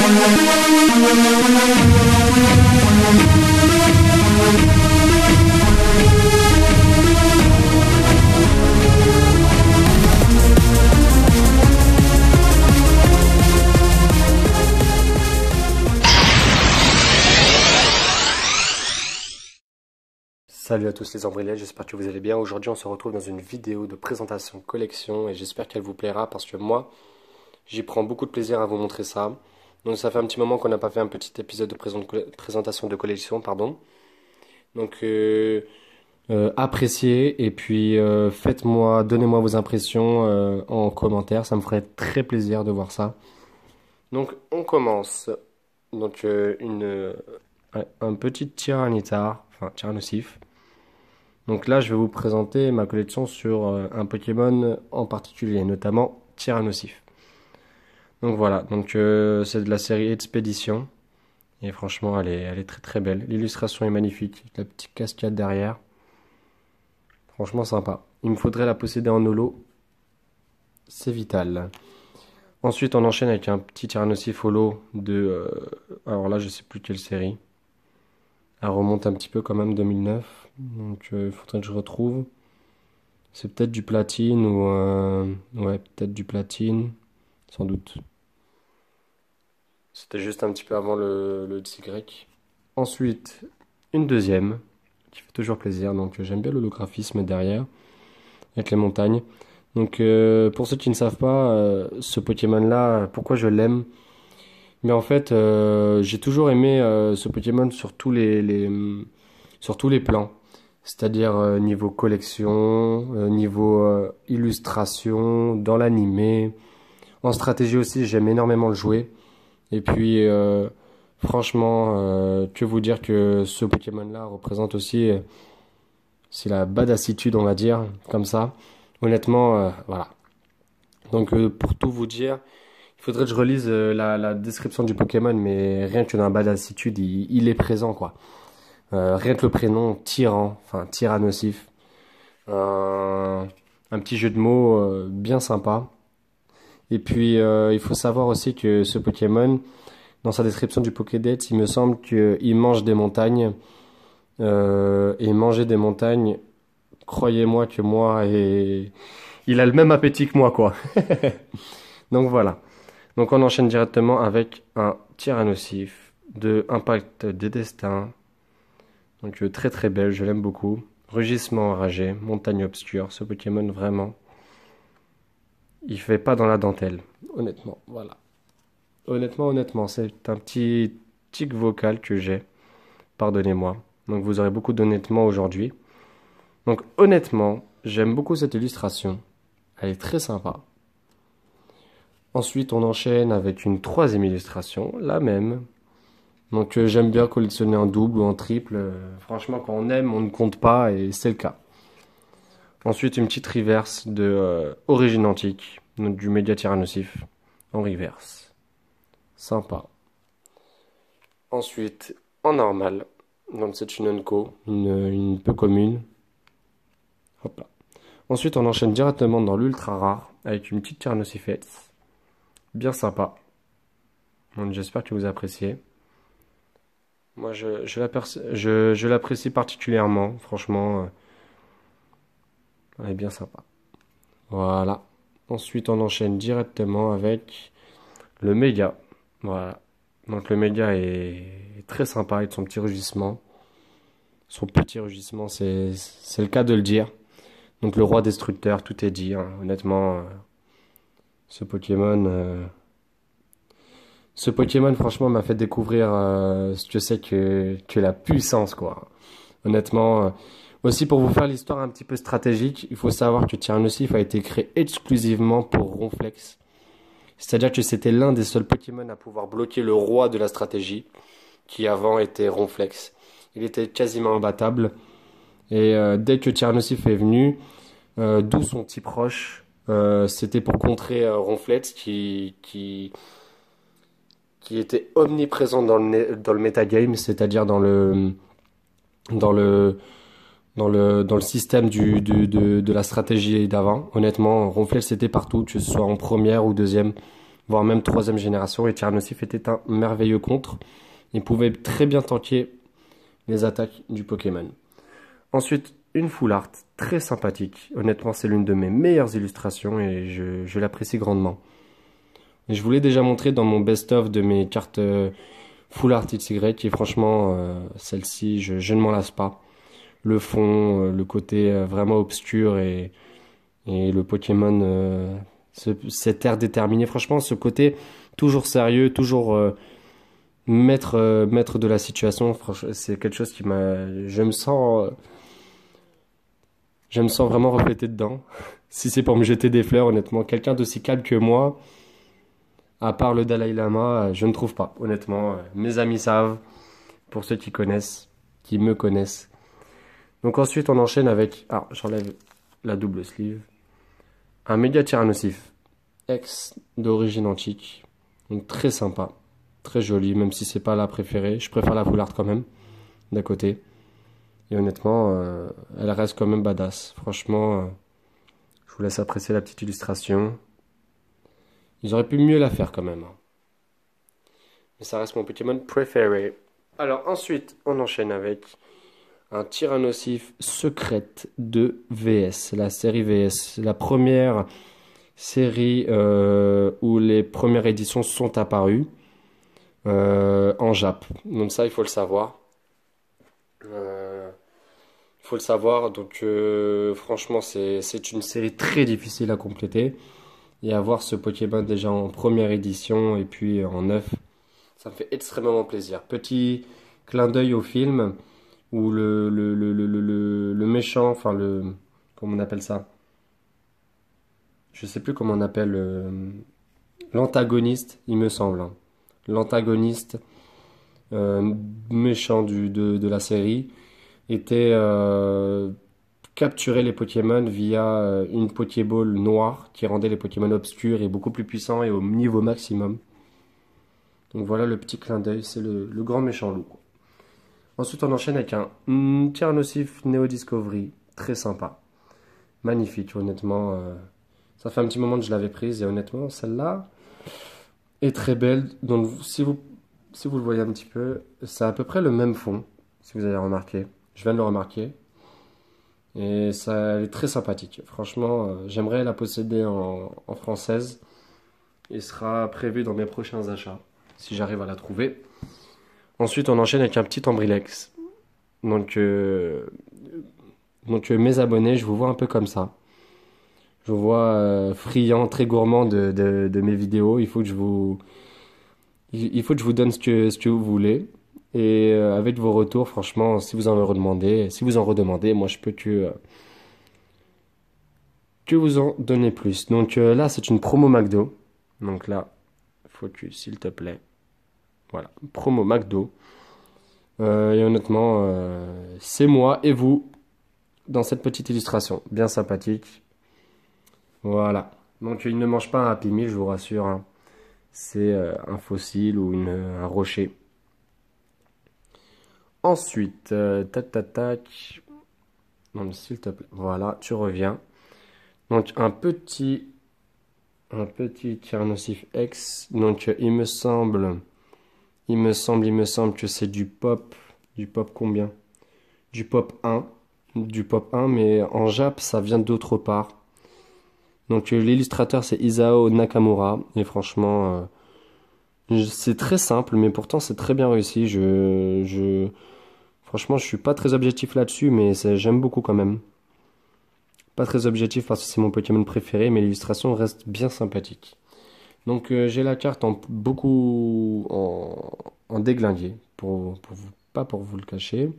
Salut à tous les embryolés, j'espère que vous allez bien. Aujourd'hui on se retrouve dans une vidéo de présentation collection et j'espère qu'elle vous plaira parce que moi j'y prends beaucoup de plaisir à vous montrer ça. Donc ça fait un petit moment qu'on n'a pas fait un petit épisode de présentation de collection, pardon. Donc appréciez et puis donnez-moi vos impressions en commentaire, ça me ferait très plaisir de voir ça. Donc on commence. Donc un petit Tyranitar, enfin Tyrannosif. Donc là, je vais vous présenter ma collection sur un Pokémon en particulier, notamment Tyrannosif. Donc voilà, donc c'est de la série Expédition. Et franchement, elle est très très belle. L'illustration est magnifique, la petite cascade derrière. Franchement sympa. Il me faudrait la posséder en holo. C'est vital. Ensuite, on enchaîne avec un petit Tyrannosif holo de... alors là, je sais plus quelle série. Elle remonte un petit peu quand même, 2009. Donc il faudrait que je retrouve. C'est peut-être du platine ou... ouais, peut-être du platine. Sans doute. C'était juste un petit peu avant le XY. Ensuite, une deuxième. Qui fait toujours plaisir. Donc j'aime bien l'holographisme derrière. Avec les montagnes. Donc pour ceux qui ne savent pas, ce Pokémon-là, pourquoi je l'aime? Mais en fait, j'ai toujours aimé ce Pokémon sur tous les plans. C'est-à-dire niveau collection, niveau illustration, dans l'animé. En stratégie aussi, j'aime énormément le jouer. Et puis, franchement, que vous dire que ce Pokémon-là représente aussi... c'est la badassitude, on va dire, comme ça. Honnêtement, voilà. Donc, pour tout vous dire... Il faudrait que je relise la description du Pokémon, mais rien que dans la badassitude, il est présent, quoi. Rien que le prénom, Tyran, enfin Tyrannosif. Un petit jeu de mots bien sympa. Et puis, il faut savoir aussi que ce Pokémon, dans sa description du Pokédex, il me semble qu'il mange des montagnes. Et manger des montagnes, croyez-moi que moi, il a le même appétit que moi, quoi. Donc voilà. Donc on enchaîne directement avec un Tyrannosif de Impact des Destins. Donc très très belle, je l'aime beaucoup. Rugissement enragé, montagne obscure, ce Pokémon vraiment, il fait pas dans la dentelle, honnêtement, voilà. Honnêtement, c'est un petit tic vocal que j'ai, pardonnez-moi. Donc vous aurez beaucoup d'honnêtement aujourd'hui. Donc honnêtement, j'aime beaucoup cette illustration, elle est très sympa. Ensuite, on enchaîne avec une troisième illustration, la même. Donc j'aime bien collectionner en double ou en triple. Franchement, quand on aime, on ne compte pas et c'est le cas. Ensuite, une petite reverse de Origine Antique, donc du Méga Tyrannosif en reverse. Sympa. Ensuite, en normal, donc c'est une Unco, une peu commune. Hop là. Ensuite, on enchaîne directement dans l'ultra rare avec une petite Tyrannosifex. Bien sympa. Donc j'espère que vous appréciez. Moi je l'apprécie particulièrement. Franchement, elle est bien sympa. Voilà. Ensuite on enchaîne directement avec le méga. Voilà. Donc le méga est très sympa avec son petit rugissement. Son petit rugissement, c'est le cas de le dire. Donc le roi destructeur, tout est dit, hein. Honnêtement, ce Pokémon, franchement, m'a fait découvrir ce que c'est que la puissance, quoi. Honnêtement, aussi pour vous faire l'histoire un petit peu stratégique, il faut savoir que Tyrannosif a été créé exclusivement pour Ronflex. C'est-à-dire que c'était l'un des seuls Pokémon à pouvoir bloquer le roi de la stratégie, qui avant était Ronflex. Il était quasiment imbattable. Et dès que Tyrannosif est venu, d'où son petit proche, c'était pour contrer Ronflex qui était omniprésent dans le metagame, c'est-à-dire dans le système de la stratégie d'avant. Honnêtement, Ronflex était partout, que ce soit en première ou deuxième. voire même troisième génération. Et Tyrannosif était un merveilleux contre. Il pouvait très bien tanker les attaques du Pokémon. Ensuite, une full art très sympathique. Honnêtement, c'est l'une de mes meilleures illustrations et je l'apprécie grandement. Et je vous l'ai déjà montré dans mon best-of de mes cartes full art XY et franchement, celle-ci, je ne m'en lasse pas. Le fond, le côté vraiment obscur et le Pokémon, cet air déterminé. Franchement, ce côté toujours sérieux, toujours maître de la situation. C'est quelque chose qui m'a... Je me sens vraiment reflété dedans. Si c'est pour me jeter des fleurs, honnêtement, quelqu'un d'aussi calme que moi, à part le Dalai Lama, je ne trouve pas. Honnêtement, mes amis savent, pour ceux qui connaissent, qui me connaissent. Donc ensuite, on enchaîne avec... Ah, j'enlève la double sleeve. Un méga Tyrannosif, ex d'origine antique. Donc très sympa, très joli, même si c'est pas la préférée. Je préfère la full art quand même, d'à côté. Et honnêtement, elle reste quand même badass. Franchement, je vous laisse apprécier la petite illustration. Ils auraient pu mieux la faire quand même. Mais ça reste mon Pokémon préféré. Alors ensuite, on enchaîne avec un Tyrannosif secrète de VS. La série VS. La première série où les premières éditions sont apparues en Jap. Donc ça, il faut le savoir. Faut le savoir, donc franchement c'est une série très difficile à compléter et avoir ce Pokémon déjà en première édition et puis en neuf, ça me fait extrêmement plaisir. Petit clin d'œil au film où le méchant, enfin comment on appelle ça? Je sais plus comment on appelle l'antagoniste, il me semble, hein. L'antagoniste méchant de la série était capturer les Pokémon via une Pokéball noire qui rendait les Pokémon obscurs et beaucoup plus puissants et au niveau maximum. Donc voilà le petit clin d'œil, c'est le grand méchant loup. Ensuite on enchaîne avec un Tyrannosif Neo Discovery, très sympa. Magnifique, honnêtement. Ça fait un petit moment que je l'avais prise et honnêtement celle-là est très belle. Donc si vous le voyez un petit peu, c'est à peu près le même fond, si vous avez remarqué. Je viens de le remarquer. Et ça, elle est très sympathique. Franchement, j'aimerais la posséder en française. Et sera prévu dans mes prochains achats, si j'arrive à la trouver. Ensuite, on enchaîne avec un petit Ambrilex. Donc mes abonnés, je vous vois un peu comme ça. Je vous vois friand, très gourmand de mes vidéos. Il faut que je vous donne ce que vous voulez. Et avec vos retours, franchement, si vous en redemandez, moi je peux que vous en donner plus. Donc là, c'est une promo McDo. Donc là, focus, s'il te plaît. Voilà, promo McDo. Et honnêtement, c'est moi et vous dans cette petite illustration. Bien sympathique. Voilà. Donc il ne mange pas un Happy Meal, je vous rassure, hein. C'est un fossile ou un rocher. Ensuite, tac. Non, s'il te plaît. Voilà, tu reviens. Donc un petit Tyrannosif X. Donc il me semble que c'est du pop combien? Du pop 1. Du pop 1, mais en Jap, ça vient d'autre part. Donc l'illustrateur c'est Isao Nakamura. Et franchement, c'est très simple, mais pourtant c'est très bien réussi. Franchement, je suis pas très objectif là-dessus, mais j'aime beaucoup quand même. Pas très objectif parce que c'est mon Pokémon préféré, mais l'illustration reste bien sympathique. Donc j'ai la carte en déglingué, pas pour vous le cacher.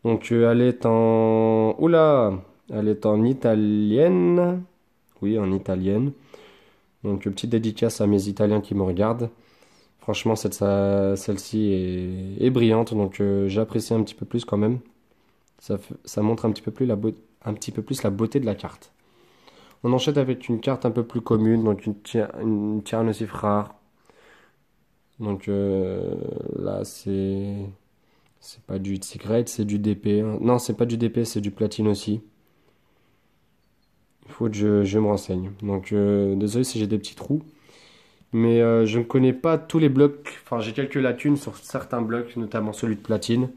Donc elle est en... Oula! Elle est en italienne. Oui, en italienne. Donc petite dédicace à mes Italiens qui me regardent. Franchement, celle-ci est brillante, donc j'apprécie un petit peu plus quand même. Ça montre un petit peu plus la beauté de la carte. On enchaîne avec une carte un peu plus commune, donc une Tyrannosif rare. Donc là, c'est pas du Secret, c'est du DP, hein. Non, c'est pas du DP, c'est du platine aussi. Il faut que je me renseigne. Donc désolé si j'ai des petits trous. Mais je ne connais pas tous les blocs. Enfin, j'ai quelques lacunes sur certains blocs, notamment celui de platine.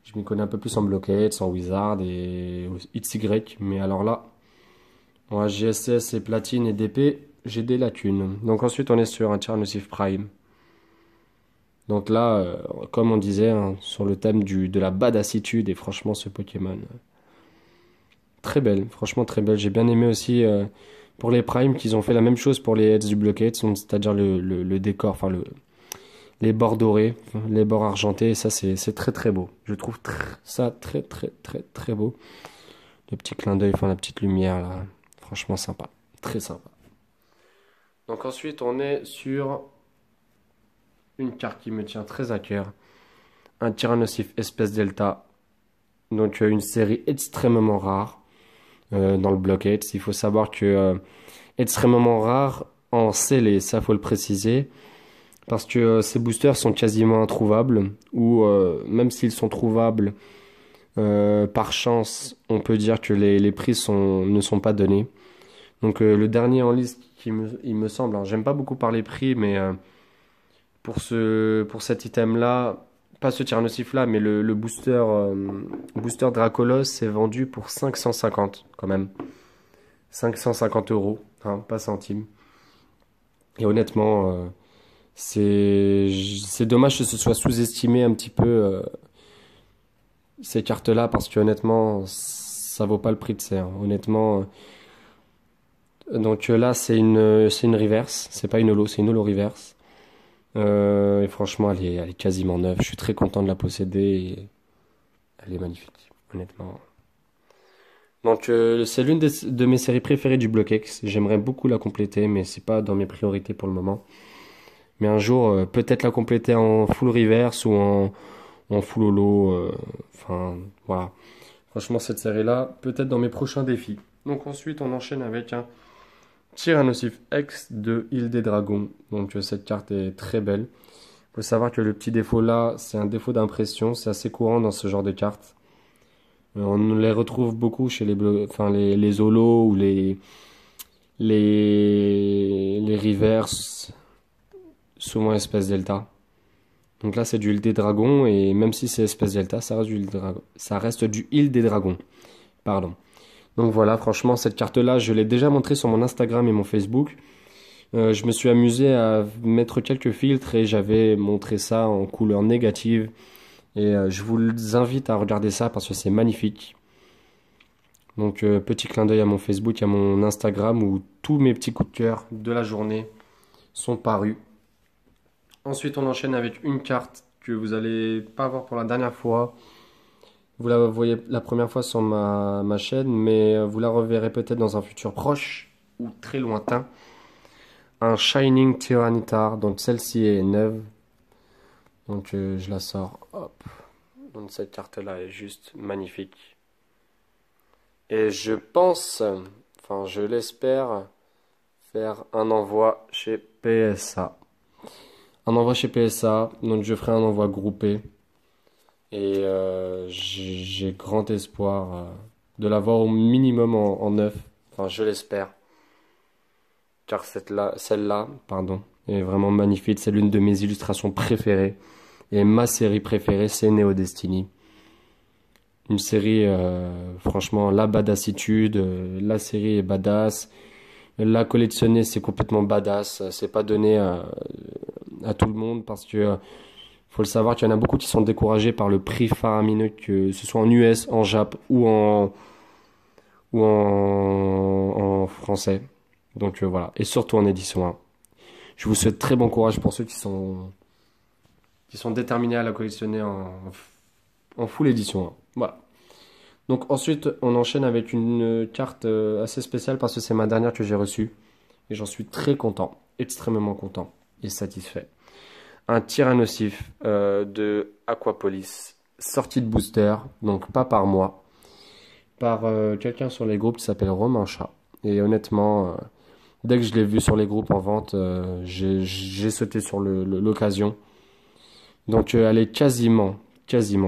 Je m'y connais un peu plus en blockades, en wizard et XY. Mais alors là, moi, GSS et platine et DP, j'ai des lacunes. Donc ensuite, on est sur un Tyrannosif Prime. Donc là, comme on disait, hein, sur le thème de la badassitude, et franchement, ce Pokémon, très belle, franchement très belle. J'ai bien aimé aussi pour les Primes qu'ils ont fait la même chose pour les heads du Blockade, c'est-à-dire le décor, enfin les bords dorés, enfin, les bords argentés, et ça c'est très très beau. Je trouve ça très très très très beau. Le petit clin d'œil, enfin la petite lumière là, franchement sympa, très sympa. Donc ensuite on est sur une carte qui me tient très à cœur, un Tyrannosif Espèce Delta, donc une série extrêmement rare dans le Blockade. Il faut savoir que extrêmement rare en scellé, ça faut le préciser, parce que ces boosters sont quasiment introuvables, ou même s'ils sont trouvables, par chance, on peut dire que les prix ne sont pas donnés. Donc le dernier en liste, il me semble, alors j'aime pas beaucoup parler prix, mais pour cet item-là, pas ce Tyrannosif-là, mais le booster Dracolos, c'est vendu pour 550 quand même. 550 euros, hein, pas centimes. Et honnêtement, c'est dommage que ce soit sous-estimé un petit peu ces cartes-là parce que honnêtement, ça vaut pas le prix de ça, hein. Honnêtement, donc là c'est une reverse, c'est pas une holo, c'est une holo reverse. Et franchement, elle est quasiment neuve. Je suis très content de la posséder et elle est magnifique, honnêtement. Donc c'est l'une de mes séries préférées du Block X. J'aimerais beaucoup la compléter, mais c'est pas dans mes priorités pour le moment. Mais un jour, peut-être la compléter en full reverse ou en full holo. Enfin, voilà. Franchement, cette série-là, peut-être dans mes prochains défis. Donc ensuite, on enchaîne avec un Tyrannosif X de Île des Dragons. Donc cette carte est très belle. Il faut savoir que le petit défaut là, c'est un défaut d'impression. C'est assez courant dans ce genre de cartes. On les retrouve beaucoup chez enfin, les holos ou les reverse, souvent espèce delta. Donc là, c'est du Île des Dragons, et même si c'est espèce delta, ça reste du Île des Dragons. Pardon. Donc voilà, franchement, cette carte-là, je l'ai déjà montrée sur mon Instagram et mon Facebook. Je me suis amusé à mettre quelques filtres et j'avais montré ça en couleur négative. Et je vous invite à regarder ça parce que c'est magnifique. Donc petit clin d'œil à mon Facebook, à mon Instagram où tous mes petits coups de cœur de la journée sont parus. Ensuite, on enchaîne avec une carte que vous allez pas voir pour la dernière fois. Vous la voyez la première fois sur ma chaîne, mais vous la reverrez peut-être dans un futur proche ou très lointain. Un Shining Tyranitar, donc celle-ci est neuve. Donc je la sors, hop. Donc cette carte-là est juste magnifique. Et je pense, enfin je l'espère, faire un envoi chez PSA. Un envoi chez PSA, donc je ferai un envoi groupé. Et j'ai grand espoir de l'avoir au minimum en neuf. Enfin, je l'espère. Car celle-là, pardon, est vraiment magnifique. C'est l'une de mes illustrations préférées. Et ma série préférée, c'est Neo Destiny. Une série, franchement, la badassitude. La série est badass. La collectionner, c'est complètement badass. C'est pas donné à tout le monde parce que faut le savoir qu'il y en a beaucoup qui sont découragés par le prix faramineux, que ce soit en US, en Jap ou en français. Donc voilà. Et surtout en édition 1. Je vous souhaite très bon courage pour ceux qui sont déterminés à la collectionner en full édition 1. Voilà. Donc ensuite, on enchaîne avec une carte assez spéciale parce que c'est ma dernière que j'ai reçue. Et j'en suis très content, extrêmement content et satisfait. Un Tyrannosif de Aquapolis, sortie de booster, donc pas par moi, par quelqu'un sur les groupes qui s'appelle Romain Chat. Et honnêtement, dès que je l'ai vu sur les groupes en vente, j'ai sauté sur l'occasion. Donc elle est quasiment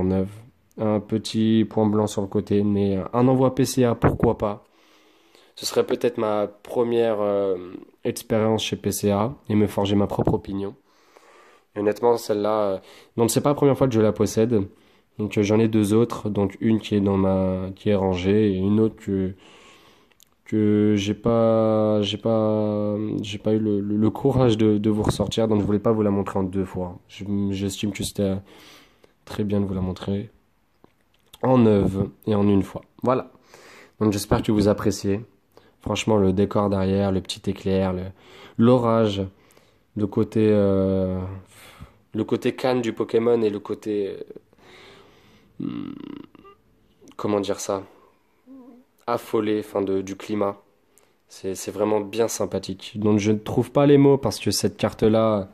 neuve. Un petit point blanc sur le côté, mais un envoi PCA, pourquoi pas. Ce serait peut-être ma première expérience chez PCA et me forger ma propre opinion. Et honnêtement, celle-là, donc c'est pas la première fois que je la possède. Donc j'en ai deux autres, donc une qui est qui est rangée et une autre que j'ai pas eu le courage de vous ressortir, donc je voulais pas vous la montrer en deux fois. J'estime que c'était très bien de vous la montrer en neuve et en une fois. Voilà. Donc j'espère que vous appréciez. Franchement, le décor derrière, le petit éclair, l'orage, le côté, le côté Cannes du Pokémon et le côté, comment dire ça, affolé, enfin du climat. C'est vraiment bien sympathique. Donc je ne trouve pas les mots parce que cette carte-là,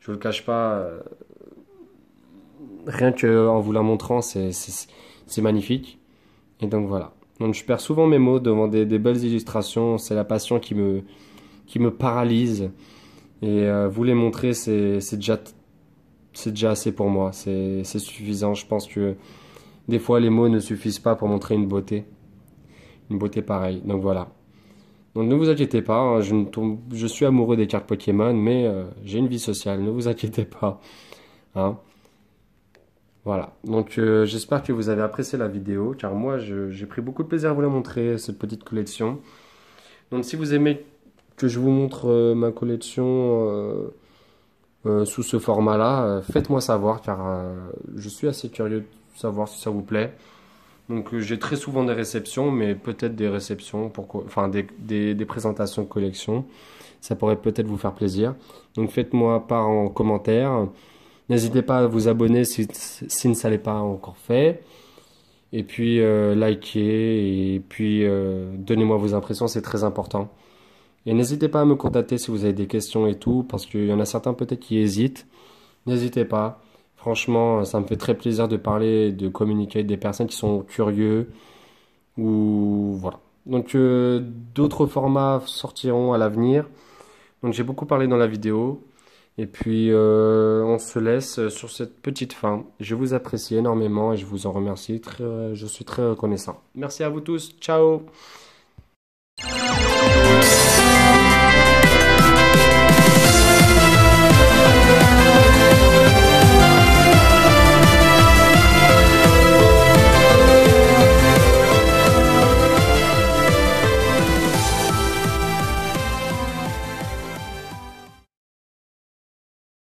je vous le cache pas, rien que en vous la montrant, c'est magnifique. Et donc voilà. Donc je perds souvent mes mots devant des belles illustrations. C'est la passion qui me paralyse. Et vous les montrer, c'est déjà assez pour moi. C'est suffisant. Je pense que des fois les mots ne suffisent pas pour montrer une beauté pareille. Donc voilà. Donc ne vous inquiétez pas, hein, je suis amoureux des cartes Pokémon, mais j'ai une vie sociale. Ne vous inquiétez pas. Hein. Voilà. Donc j'espère que vous avez apprécié la vidéo, car moi j'ai pris beaucoup de plaisir à vous la montrer, cette petite collection. Donc si vous aimez que je vous montre ma collection sous ce format-là, faites-moi savoir, car je suis assez curieux de savoir si ça vous plaît. Donc j'ai très souvent des réceptions, mais peut-être des réceptions, enfin des présentations de collection. Ça pourrait peut-être vous faire plaisir. Donc faites-moi part en commentaire. N'hésitez pas à vous abonner si ça n'est pas encore fait. Et puis likez et puis donnez-moi vos impressions, c'est très important. Et n'hésitez pas à me contacter si vous avez des questions et tout, parce qu'il y en a certains peut-être qui hésitent. N'hésitez pas. Franchement, ça me fait très plaisir de parler, de communiquer avec des personnes qui sont curieux. Ou voilà. Donc d'autres formats sortiront à l'avenir. Donc j'ai beaucoup parlé dans la vidéo. Et puis on se laisse sur cette petite fin. Je vous apprécie énormément et je vous en remercie. Je suis très reconnaissant. Merci à vous tous. Ciao!